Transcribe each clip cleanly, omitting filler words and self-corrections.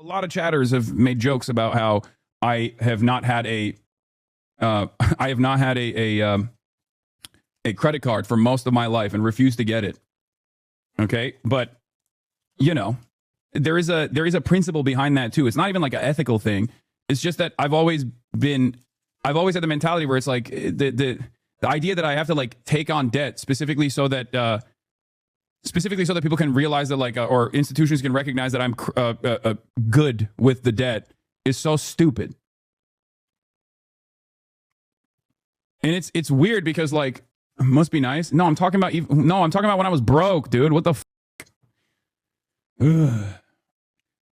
lot of chatters have made jokes about how I have not had a a credit card for most of my life and refused to get it. Okay, but you know, there is a principle behind that too. It's not even like an ethical thing. It's just that I've always had the mentality where it's like the idea that I have to like take on debt specifically so that people can realize that like or institutions can recognize that I'm good with the debt is so stupid. And it's weird because like must be nice. No, I'm talking about when I was broke, dude. What the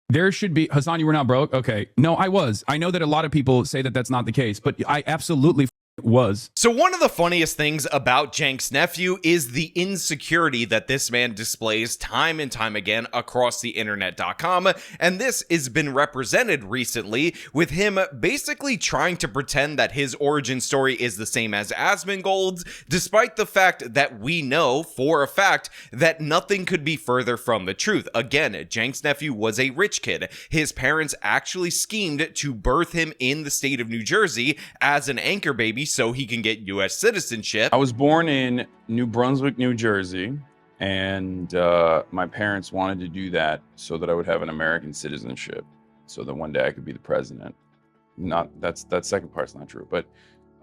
There should be Hasan, you were not broke? Okay. No, I was. I know that a lot of people say that that's not the case, but I absolutely was. So one of the funniest things about Cenk's nephew is the insecurity that this man displays time and time again across the internet.com, and this has been represented recently with him basically trying to pretend that his origin story is the same as Asmongold's, despite the fact that we know for a fact that nothing could be further from the truth. Again, Cenk's nephew was a rich kid. His parents actually schemed to birth him in the state of New Jersey as an anchor baby so he can get U.S. citizenship. I was born in New Brunswick, New Jersey, and my parents wanted to do that so that I would have an American citizenship, so that one day I could be the president. That second part's not true, but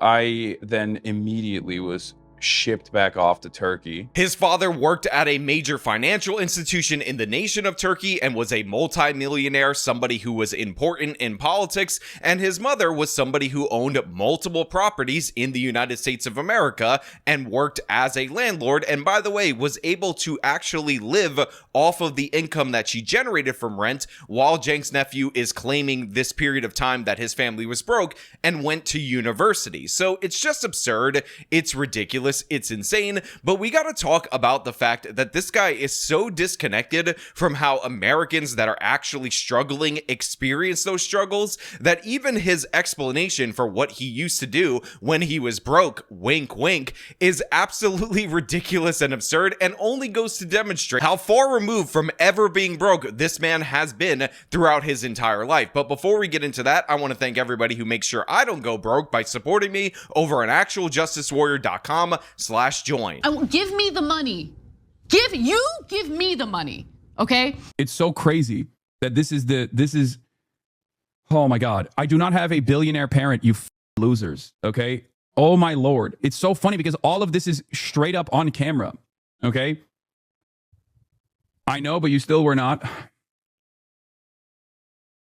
I then immediately was shipped back off to Turkey. His father worked at a major financial institution in the nation of Turkey and was a multi-millionaire, somebody who was important in politics, and his mother was somebody who owned multiple properties in the United States of America and worked as a landlord, and by the way, was able to actually live off of the income that she generated from rent, while Cenk's nephew is claiming this period of time that his family was broke and went to university. So it's just absurd. It's ridiculous. It's insane, but we got to talk about the fact that this guy is so disconnected from how Americans that are actually struggling experience those struggles that even his explanation for what he used to do when he was broke, wink wink, is absolutely ridiculous and absurd, and only goes to demonstrate how far removed from ever being broke this man has been throughout his entire life. But before we get into that, I want to thank everybody who makes sure I don't go broke by supporting me over on actualjusticewarrior.com/join. Give me the money. Give me the money. Okay. It's so crazy that this is, oh my God. I do not have a billionaire parent, you losers. Okay. Oh my Lord. It's so funny because all of this is straight up on camera. Okay. I know, but you still were not.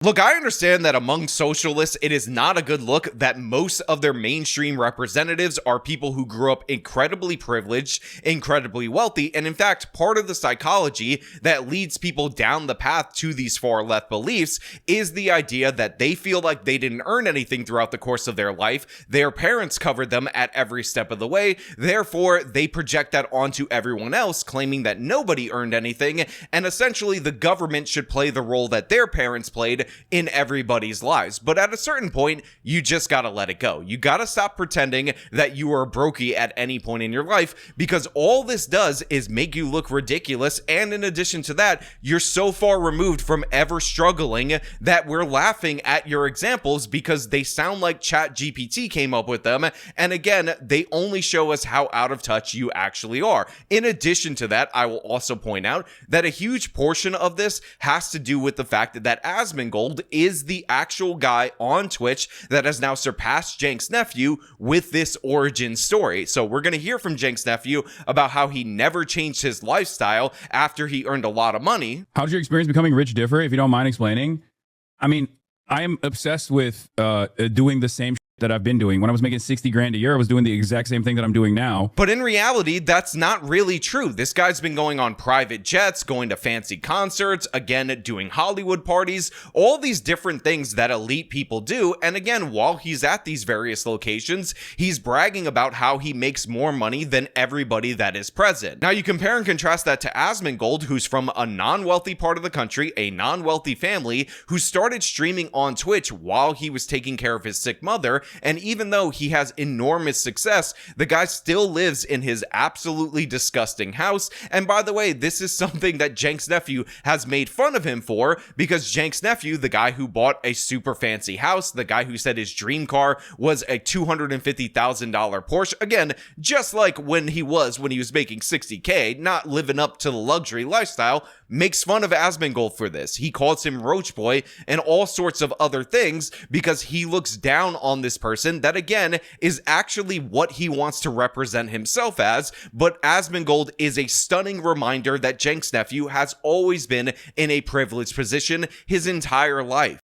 Look, I understand that among socialists, it is not a good look that most of their mainstream representatives are people who grew up incredibly privileged, incredibly wealthy, and in fact, part of the psychology that leads people down the path to these far left beliefs is the idea that they feel like they didn't earn anything throughout the course of their life. Their parents covered them at every step of the way. Therefore, they project that onto everyone else, claiming that nobody earned anything, and essentially the government should play the role that their parents played in everybody's lives. But at a certain point, you just gotta let it go. You gotta stop pretending that you are a brokey at any point in your life, because all this does is make you look ridiculous, and in addition to that, you're so far removed from ever struggling that we're laughing at your examples because they sound like ChatGPT came up with them, and again, they only show us how out of touch you actually are. In addition to that, I will also point out that a huge portion of this has to do with the fact that Asmongold is the actual guy on Twitch that has now surpassed Cenk's nephew with this origin story. So we're going to hear from Cenk's nephew about how he never changed his lifestyle after he earned a lot of money. How'd your experience becoming rich differ, if you don't mind explaining? I mean, I am obsessed with doing the same that I've been doing. When I was making 60 grand a year, I was doing the exact same thing that I'm doing now. But in reality, that's not really true. This guy's been going on private jets, going to fancy concerts, again, doing Hollywood parties, all these different things that elite people do. And again, while he's at these various locations, he's bragging about how he makes more money than everybody that is present. Now, you compare and contrast that to Asmongold, who's from a non-wealthy part of the country, a non-wealthy family, who started streaming on Twitch while he was taking care of his sick mother, And even though he has enormous success, the guy still lives in his absolutely disgusting house. And by the way, this is something that Cenk's nephew has made fun of him for, because Cenk's nephew, the guy who bought a super fancy house, the guy who said his dream car was a $250,000 Porsche, again, just like when he was making 60K, not living up to the luxury lifestyle, makes fun of Asmongold for this. He calls him Roach Boy and all sorts of other things because he looks down on this person that, again, is actually what he wants to represent himself as. But Asmongold is a stunning reminder that Cenk's nephew has always been in a privileged position his entire life.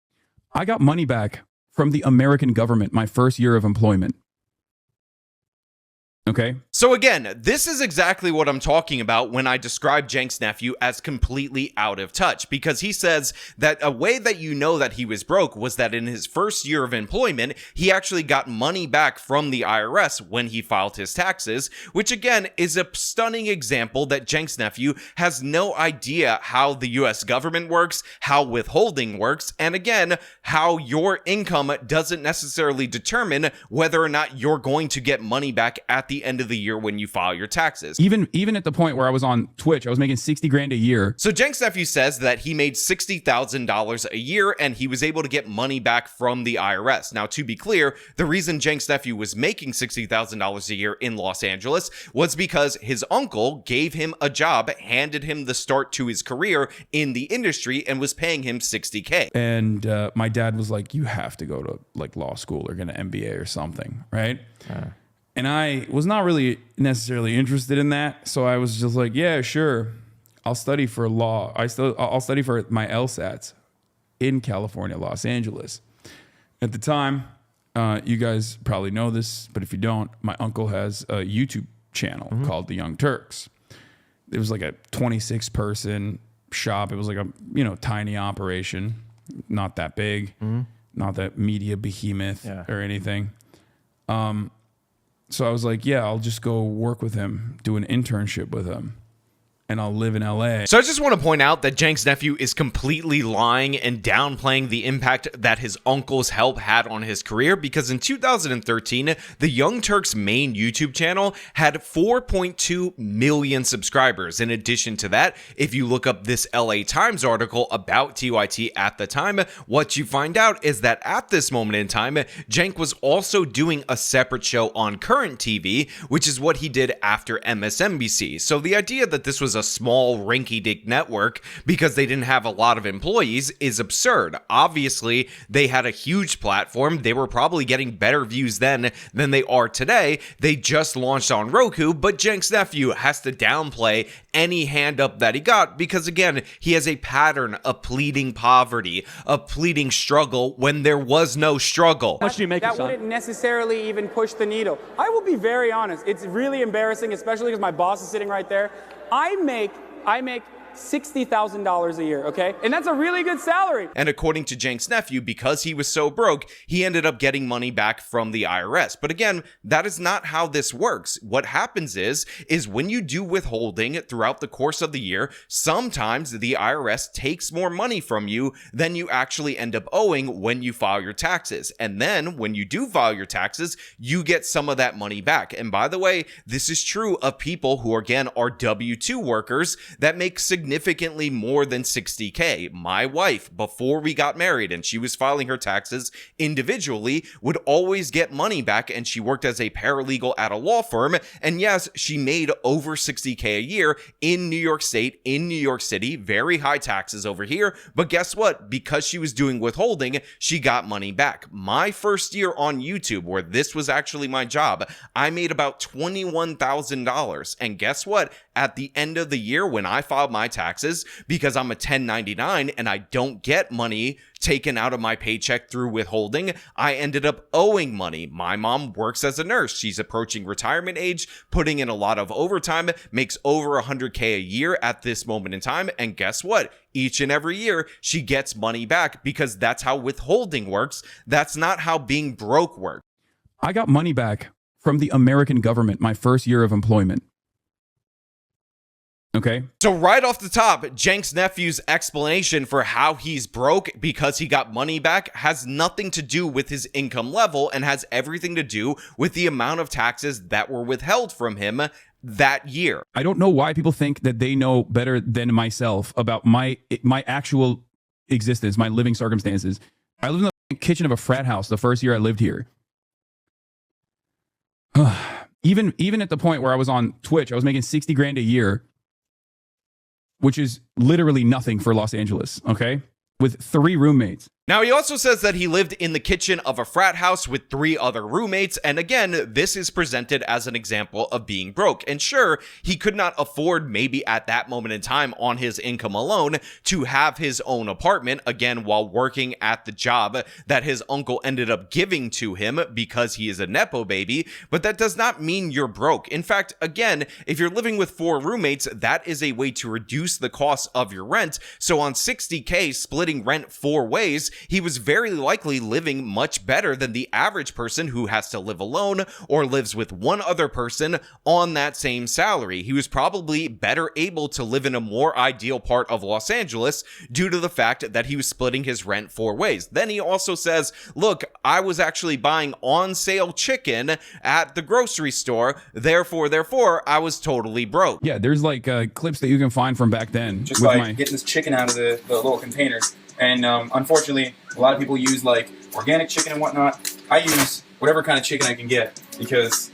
I got money back from the American government my first year of employment. Okay. So again, this is exactly what I'm talking about when I describe Cenk's nephew as completely out of touch, because he says that a way that you know that he was broke was that in his first year of employment, he actually got money back from the IRS when he filed his taxes, which again is a stunning example that Cenk's nephew has no idea how the US government works, how withholding works, and again, how your income doesn't necessarily determine whether or not you're going to get money back at the end of the year when you file your taxes. Even at the point where I was on Twitch, I was making 60 grand a year. So Cenk's nephew says that he made $60,000 a year and he was able to get money back from the IRS. Now, to be clear, the reason Cenk's nephew was making $60,000 a year in Los Angeles was because his uncle gave him a job, handed him the start to his career in the industry, and was paying him $60K. And my dad was like, you have to go to like law school or get an MBA or something, right? And I was not really necessarily interested in that. So I was just like, yeah, sure. I'll study for law. I'll study for my LSATs in California, Los Angeles. At the time, you guys probably know this, but if you don't, my uncle has a YouTube channel called The Young Turks. It was like a 26-person shop. It was like a, tiny operation, not that big, not that media behemoth or anything. So I was like, yeah, I'll just go work with him, do an internship with him, and I'll live in LA. So I just want to point out that Cenk's nephew is completely lying and downplaying the impact that his uncle's help had on his career, because in 2013, the Young Turks' main YouTube channel had 4.2 million subscribers. In addition to that, if you look up this LA Times article about TYT at the time, what you find out is that at this moment in time, Cenk was also doing a separate show on Current TV, which is what he did after MSNBC. So the idea that this was a small rinky-dink network because they didn't have a lot of employees is absurd. Obviously, they had a huge platform. They were probably getting better views then than they are today. They just launched on Roku, but Cenk's nephew has to downplay any hand up that he got because, again, he has a pattern of pleading poverty, of pleading struggle when there was no struggle. How much do you make, That wouldn't necessarily even push the needle. I will be very honest. It's really embarrassing, especially because my boss is sitting right there. I make $60,000 a year, okay? And that's a really good salary. And according to Cenk's nephew, because he was so broke, he ended up getting money back from the IRS. But again, that is not how this works. What happens is when you do withholding throughout the course of the year, sometimes the IRS takes more money from you than you actually end up owing when you file your taxes. And then when you do file your taxes, you get some of that money back. And by the way, this is true of people who, again, are W-2 workers that make significantly more than 60K. My wife, before we got married and she was filing her taxes individually, would always get money back, and she worked as a paralegal at a law firm. And yes, she made over 60K a year in New York State, in New York City, very high taxes over here. But guess what? Because she was doing withholding, she got money back. My first year on YouTube, where this was actually my job, I made about $21,000. And guess what? At the end of the year, when I filed my taxes, because I'm a 1099 and I don't get money taken out of my paycheck through withholding, I ended up owing money. My mom works as a nurse. She's approaching retirement age, putting in a lot of overtime, makes over 100K a year at this moment in time. And guess what? Each and every year, she gets money back because that's how withholding works. That's not how being broke works. I got money back from the American government my first year of employment. Okay. So right off the top, Cenk's nephew's explanation for how he's broke because he got money back has nothing to do with his income level and has everything to do with the amount of taxes that were withheld from him that year. I don't know why people think that they know better than myself about my actual existence, my living circumstances. I lived in the kitchen of a frat house the first year I lived here. Even at the point where I was on Twitch, I was making 60 grand a year, which is literally nothing for Los Angeles, okay? With 3 roommates. Now, he also says that he lived in the kitchen of a frat house with 3 other roommates, and again, this is presented as an example of being broke. And sure, he could not afford, maybe at that moment in time on his income alone, to have his own apartment, again, while working at the job that his uncle ended up giving to him because he is a Nepo baby, but that does not mean you're broke. In fact, again, if you're living with 4 roommates, that is a way to reduce the cost of your rent. So on $60K, splitting rent 4 ways, he was very likely living much better than the average person who has to live alone or lives with one other person on that same salary. He was probably better able to live in a more ideal part of Los Angeles due to the fact that he was splitting his rent 4 ways. Then he also says, look, I was actually buying on sale chicken at the grocery store, therefore I was totally broke. Yeah, there's like clips that you can find from back then. Just like getting this chicken out of the little containers. And unfortunately, a lot of people use like organic chicken and whatnot. I use whatever kind of chicken I can get because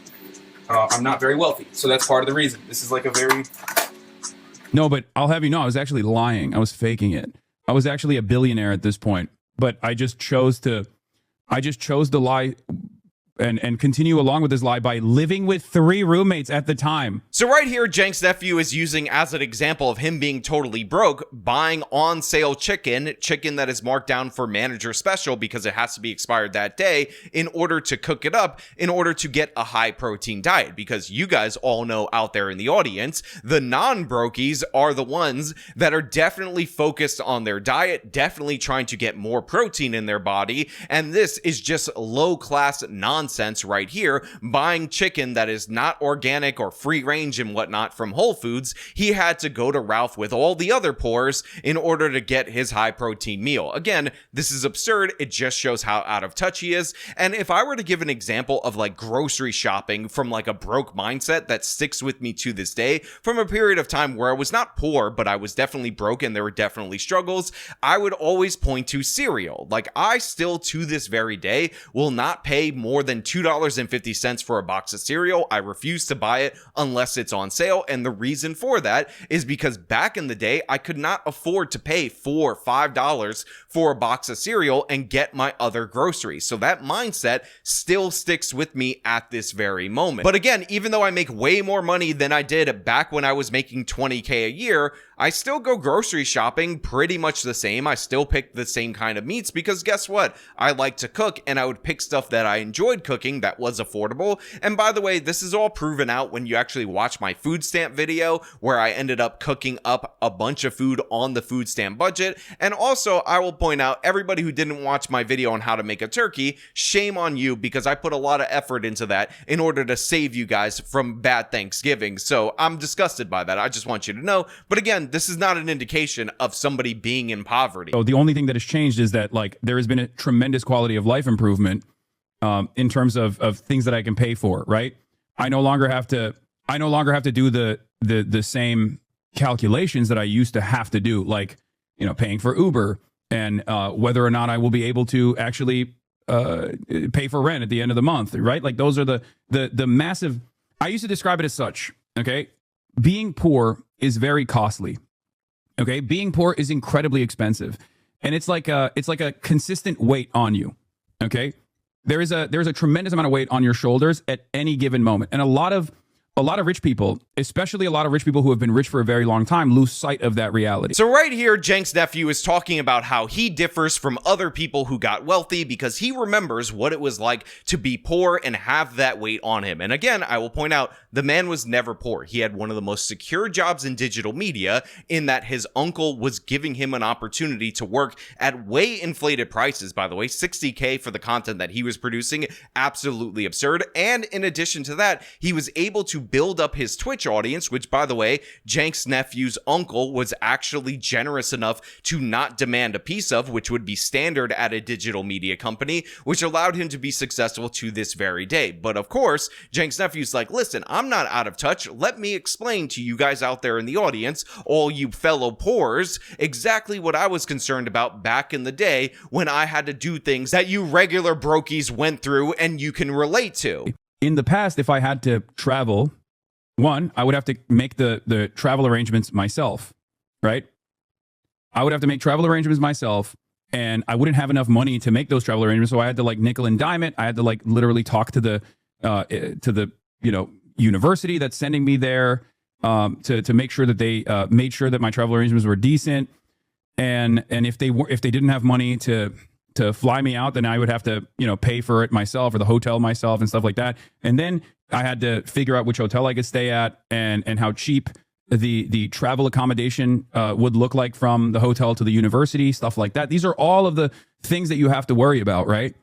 I'm not very wealthy. So that's part of the reason. This is like a very... No, but I'll have you know, I was actually lying. I was faking it. I was actually a billionaire at this point. But I just chose to lie and continue along with this lie by living with 3 roommates at the time. So right here, Cenk's nephew is using as an example of him being totally broke, buying on sale chicken that is marked down for manager special because it has to be expired that day in order to cook it up, in order to get a high protein diet. Because you guys all know out there in the audience, the non-brokies are the ones that are definitely focused on their diet, definitely trying to get more protein in their body. And this is just low-class nonsense right here, buying chicken that is not organic or free range and whatnot from Whole Foods. He had to go to Ralph with all the other poors in order to get his high protein meal. Again, this is absurd. It just shows how out of touch he is. And if I were to give an example of like grocery shopping from like a broke mindset that sticks with me to this day, from a period of time where I was not poor, but I was definitely broke and there were definitely struggles, I would always point to cereal. Like I still to this very day will not pay more than $2.50 for a box of cereal. I refuse to buy it unless it's on sale. And the reason for that is because back in the day, I could not afford to pay $4 or $5 for a box of cereal and get my other groceries. So that mindset still sticks with me at this very moment. But again, even though I make way more money than I did back when I was making $20K a year, I still go grocery shopping pretty much the same. I still pick the same kind of meats because guess what? I like to cook and I would pick stuff that I enjoyed cooking that was affordable. And by the way, this is all proven out when you actually watch my food stamp video where I ended up cooking up a bunch of food on the food stamp budget. And also, I will point out, everybody who didn't watch my video on how to make a turkey, shame on you because I put a lot of effort into that in order to save you guys from bad Thanksgiving. So I'm disgusted by that. I just want you to know. But again, this is not an indication of somebody being in poverty. So the only thing that has changed is that like there has been a tremendous quality of life improvement in terms of things that I can pay for, right? I no longer have to do the same calculations that I used to have to do, like, you know, paying for Uber and whether or not I will be able to actually pay for rent at the end of the month, right? Like those are the massive, I used to describe it as such, okay? Being poor is very costly. Okay, being poor is incredibly expensive, and it's like a consistent weight on you. Okay, there's a tremendous amount of weight on your shoulders at any given moment, and a lot of rich people, especially a lot of rich people who have been rich for a very long time, lose sight of that reality. So right here, Cenk's nephew is talking about how he differs from other people who got wealthy because he remembers what it was like to be poor and have that weight on him. And again, I will point out, the man was never poor. He had one of the most secure jobs in digital media in that his uncle was giving him an opportunity to work at way inflated prices, by the way, $60K for the content that he was producing, absolutely absurd. And in addition to that, he was able to build up his Twitch audience, which, by the way, Cenk's nephew's uncle was actually generous enough to not demand a piece of, which would be standard at a digital media company, which allowed him to be successful to this very day. But of course, Cenk's nephew's like, listen, I'm not out of touch. Let me explain to you guys out there in the audience, all you fellow poors, exactly what I was concerned about back in the day when I had to do things that you regular brokies went through and you can relate to. In the past, if I had to travel, one, I would have to make the travel arrangements myself, right? I would have to make travel arrangements myself, and I wouldn't have enough money to make those travel arrangements, so I had to like nickel and dime it. I had to like literally talk to the university that's sending me there to make sure that they made sure that my travel arrangements were decent, and if they didn't have money to fly me out, then I would have to, pay for it myself or the hotel myself and stuff like that. And then I had to figure out which hotel I could stay at and how cheap the travel accommodation would look like from the hotel to the university, stuff like that. These are all of the things that you have to worry about, right?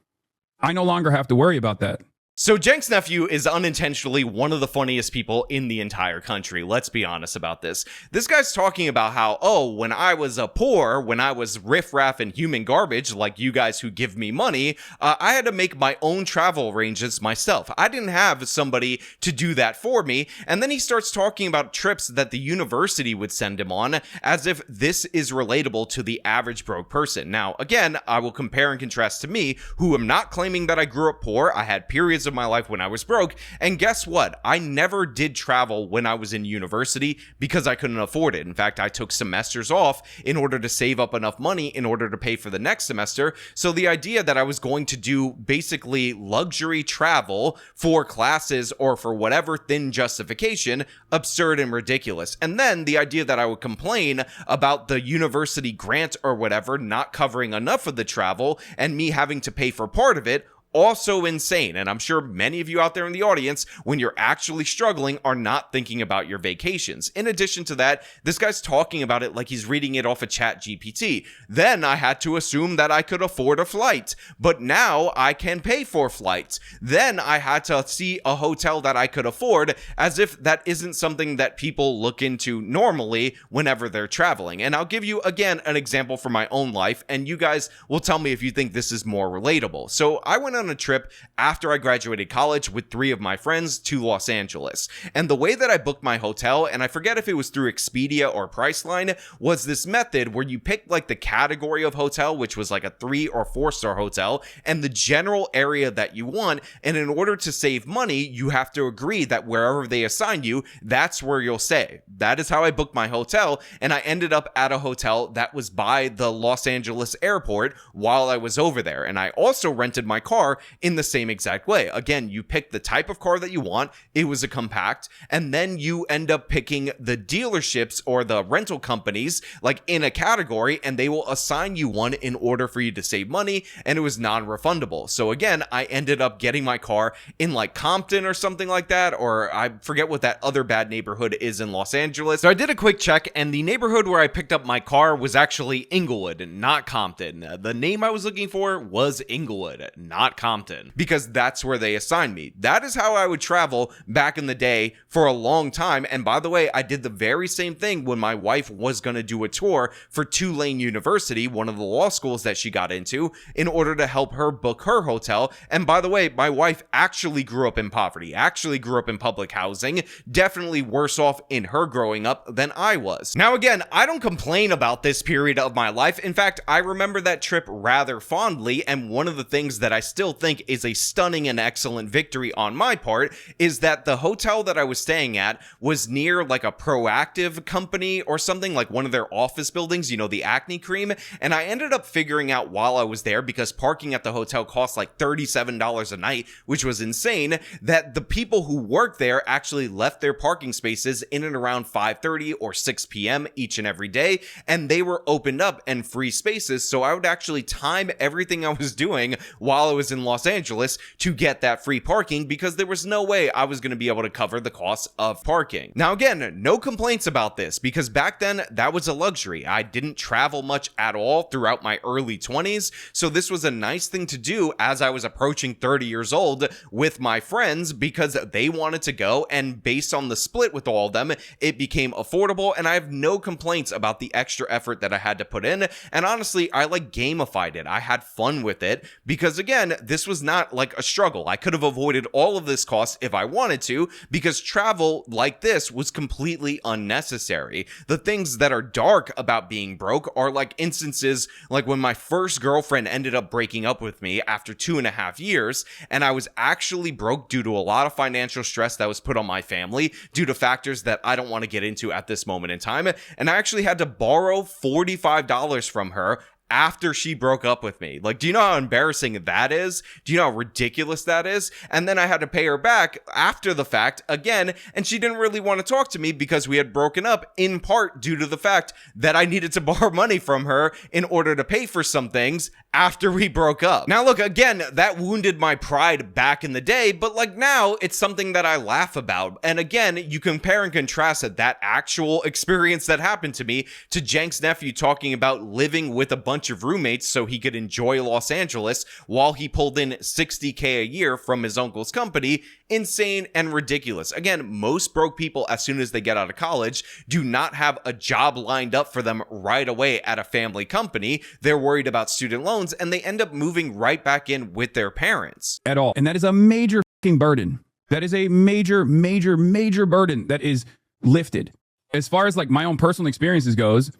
I no longer have to worry about that. So Cenk's nephew is unintentionally one of the funniest people in the entire country. Let's be honest about this. This guy's talking about how, when I was poor, when I was riffraff and human garbage, like you guys who give me money, I had to make my own travel arrangements myself. I didn't have somebody to do that for me. And then he starts talking about trips that the university would send him on, as if this is relatable to the average broke person. Now, again, I will compare and contrast to me, who am not claiming that I grew up poor. I had periods of my life when I was broke, and guess what? I never did travel when I was in university because I couldn't afford it. In fact, I took semesters off in order to save up enough money in order to pay for the next semester. So the idea that I was going to do basically luxury travel for classes or for whatever thin justification, absurd and ridiculous. And then the idea that I would complain about the university grant or whatever not covering enough of the travel and me having to pay for part of it, also insane. And I'm sure many of you out there in the audience, when you're actually struggling, are not thinking about your vacations. In addition to that, this guy's talking about it like he's reading it off of ChatGPT. Then I had to assume that I could afford a flight, but now I can pay for flights. Then I had to see a hotel that I could afford, as if that isn't something that people look into normally whenever they're traveling. And I'll give you again an example from my own life, and you guys will tell me if you think this is more relatable. So I went on a trip after I graduated college with 3 of my friends to Los Angeles. And the way that I booked my hotel, and I forget if it was through Expedia or Priceline, was this method where you pick like the category of hotel, which was like a 3 or 4-star hotel, and the general area that you want. And in order to save money, you have to agree that wherever they assign you, that's where you'll stay. That is how I booked my hotel. And I ended up at a hotel that was by the Los Angeles airport while I was over there. And I also rented my car in the same exact way. Again, you pick the type of car that you want. It was a compact. And then you end up picking the dealerships or the rental companies like in a category, and they will assign you one in order for you to save money. And it was non-refundable. So again, I ended up getting my car in like Compton or something like that, or I forget what that other bad neighborhood is in Los Angeles. So I did a quick check, and the neighborhood where I picked up my car was actually Inglewood, not Compton. The name I was looking for was Inglewood, not Compton, because that's where they assigned me. That is how I would travel back in the day for a long time. And by the way, I did the very same thing when my wife was going to do a tour for Tulane University, one of the law schools that she got into, in order to help her book her hotel. And by the way, my wife actually grew up in poverty, actually grew up in public housing, definitely worse off in her growing up than I was. Now again, I don't complain about this period of my life. In fact, I remember that trip rather fondly, and one of the things that I still think is a stunning and excellent victory on my part is that the hotel that I was staying at was near like a Proactive company or something, like one of their office buildings, the acne cream. And I ended up figuring out while I was there, because parking at the hotel cost like $37 a night, which was insane, that the people who work there actually left their parking spaces in and around 5:30 or 6 p.m. each and every day, and they were opened up and free spaces. So I would actually time everything I was doing while I was in Los Angeles to get that free parking because there was no way I was going to be able to cover the cost of parking. Now, again, no complaints about this because back then that was a luxury. I didn't travel much at all throughout my early 20s, so this was a nice thing to do as I was approaching 30 years old with my friends because they wanted to go, and based on the split with all of them, it became affordable, and I have no complaints about the extra effort that I had to put in. And honestly, I like gamified it. I had fun with it because, again, this was not like a struggle. I could have avoided all of this cost if I wanted to because travel like this was completely unnecessary. The things that are dark about being broke are like instances like when my first girlfriend ended up breaking up with me after 2.5 years, and I was actually broke due to a lot of financial stress that was put on my family due to factors that I don't want to get into at this moment in time. And I actually had to borrow $45 from her after she broke up with me. Like, do you know how embarrassing that is? Do you know how ridiculous that is? And then I had to pay her back after the fact again, and she didn't really want to talk to me because we had broken up, in part due to the fact that I needed to borrow money from her in order to pay for some things after we broke up. Now, look, again, that wounded my pride back in the day, but like now it's something that I laugh about. And again, you compare and contrast that actual experience that happened to me to Cenk's nephew talking about living with a bunch of roommates so he could enjoy Los Angeles while he pulled in $60K a year from his uncle's company. Insane and ridiculous. Again, most broke people, as soon as they get out of college, do not have a job lined up for them right away at a family company. They're worried about student loans, and they end up moving right back in with their parents. At all. And that is a major fucking burden. That is a major burden that is lifted. As far as like my own personal experiences goes,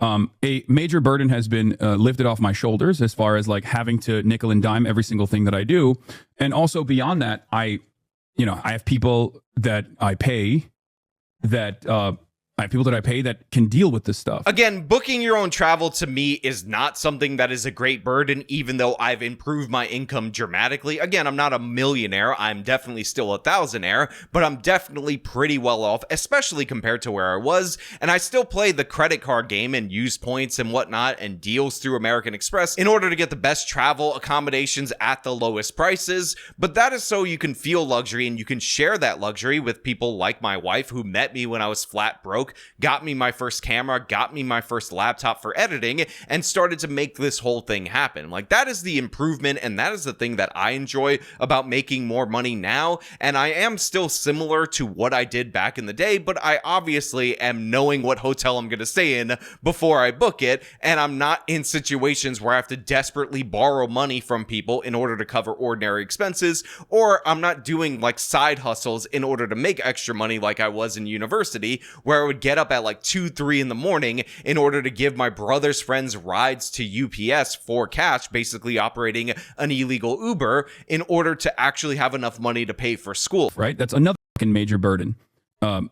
a major burden has been lifted off my shoulders as far as like having to nickel and dime every single thing that I do. And also beyond that, I have people that I pay that can deal with this stuff. Again, booking your own travel to me is not something that is a great burden, even though I've improved my income dramatically. Again, I'm not a millionaire. I'm definitely still a thousandaire, but I'm definitely pretty well off, especially compared to where I was. And I still play the credit card game and use points and whatnot and deals through American Express in order to get the best travel accommodations at the lowest prices. But that is so you can feel luxury and you can share that luxury with people like my wife, who met me when I was flat broke, got me my first camera, got me my first laptop for editing, and started to make this whole thing happen. Like, that is the improvement, and that is the thing that I enjoy about making more money now. And I am still similar to what I did back in the day, but I obviously am knowing what hotel I'm going to stay in before I book it, and I'm not in situations where I have to desperately borrow money from people in order to cover ordinary expenses, or I'm not doing like side hustles in order to make extra money like I was in university, where I would get up at like 2-3 in the morning in order to give my brother's friends rides to UPS for cash, basically operating an illegal Uber in order to actually have enough money to pay for school. Right? That's another fucking major burden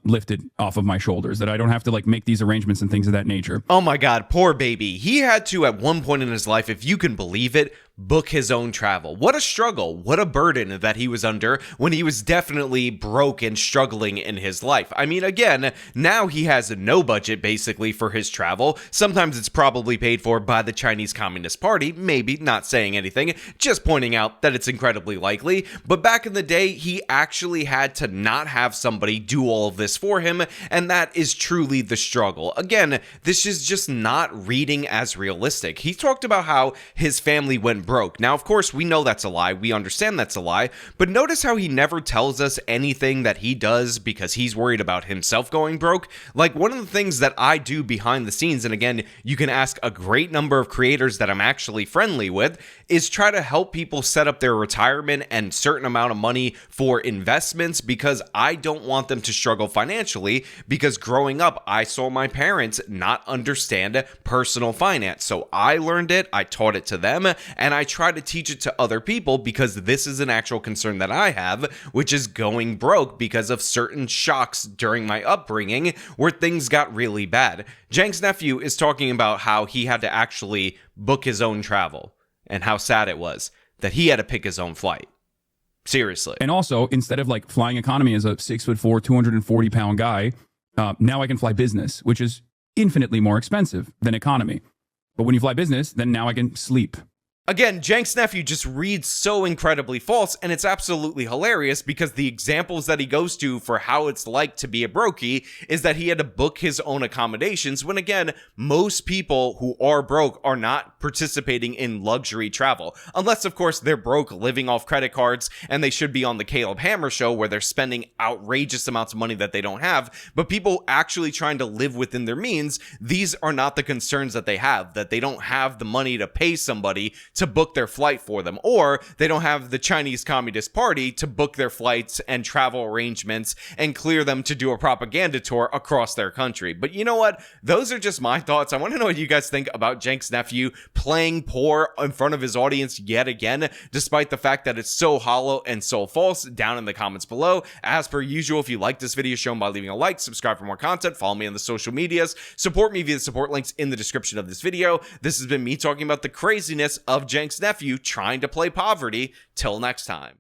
lifted off of my shoulders, that I don't have to like make these arrangements and things of that nature. Oh my God, poor baby. He had to, at one point in his life, if you can believe it, book his own travel. What a struggle, what a burden that he was under when he was definitely broke and struggling in his life. I mean, again, now he has no budget basically for his travel. Sometimes it's probably paid for by the Chinese Communist Party, maybe, not saying anything, just pointing out that it's incredibly likely. But back in the day, he actually had to not have somebody do all of this for him, and that is truly the struggle. Again, this is just not reading as realistic. He talked about how his family went broke. Now, of course, we know that's a lie. We understand that's a lie. But notice how he never tells us anything that he does because he's worried about himself going broke. Like, one of the things that I do behind the scenes, and again, you can ask a great number of creators that I'm actually friendly with, is try to help people set up their retirement and certain amount of money for investments, because I don't want them to struggle financially, because growing up, I saw my parents not understand personal finance. So I learned it, I taught it to them, and I try to teach it to other people because this is an actual concern that I have, which is going broke because of certain shocks during my upbringing where things got really bad. Cenk's nephew is talking about how he had to actually book his own travel and how sad it was that he had to pick his own flight. Seriously. And also, instead of like flying economy as a 6'4", 240-pound guy, now I can fly business, which is infinitely more expensive than economy. But when you fly business, then now I can sleep. Again, Cenk's nephew just reads so incredibly false, and it's absolutely hilarious because the examples that he goes to for how it's like to be a brokey is that he had to book his own accommodations when, again, most people who are broke are not participating in luxury travel. Unless, of course, they're broke living off credit cards and they should be on the Caleb Hammer show where they're spending outrageous amounts of money that they don't have. But people actually trying to live within their means, these are not the concerns that they have, that they don't have the money to pay somebody to book their flight for them, or they don't have the Chinese Communist Party to book their flights and travel arrangements and clear them to do a propaganda tour across their country. But you know what? Those are just my thoughts. I want to know what you guys think about Cenk's nephew playing poor in front of his audience yet again, despite the fact that it's so hollow and so false, down in the comments below. As per usual, if you like this video, show them by leaving a like, subscribe for more content, follow me on the social medias, support me via the support links in the description of this video. This has been me talking about the craziness of Cenk's nephew trying to play poverty. Till next time.